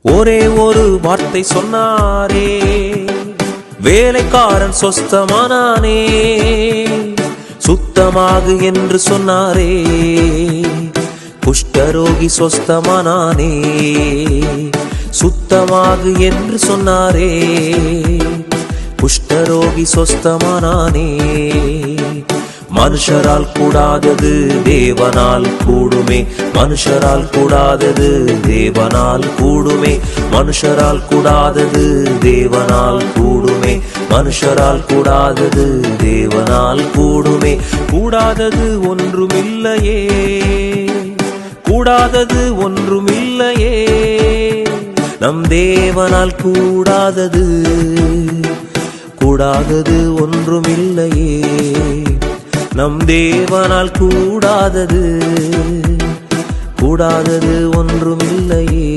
ஒரே ஒரு வார்த்தை சொன்னாரே, வேலைக்காரன் சொஸ்தமானானே. சுத்தமாகு என்று சொன்னாரே, குஷ்டரோகி சொஸ்தமானானே. சுத்தமாகு என்று சொன்னாரே, குஷ்டரோகி சொஸ்தமானானே. மனுஷரால் கூடாதது தேவனால் கூடுமே, மனுஷரால் கூடாதது தேவனால் கூடுமே, மனுஷரால் கூடாதது தேவனால் கூடுமே, மனுஷரால் கூடாதது தேவனால் கூடுமே. கூடாதது ஒன்றுமில்லையே, கூடாதது ஒன்றுமில்லையே, நம் தேவனால் கூடாதது, கூடாதது ஒன்றுமில்லையே, நம் தேவனால் கூடாதது, கூடாதது ஒன்றுமில்லையே.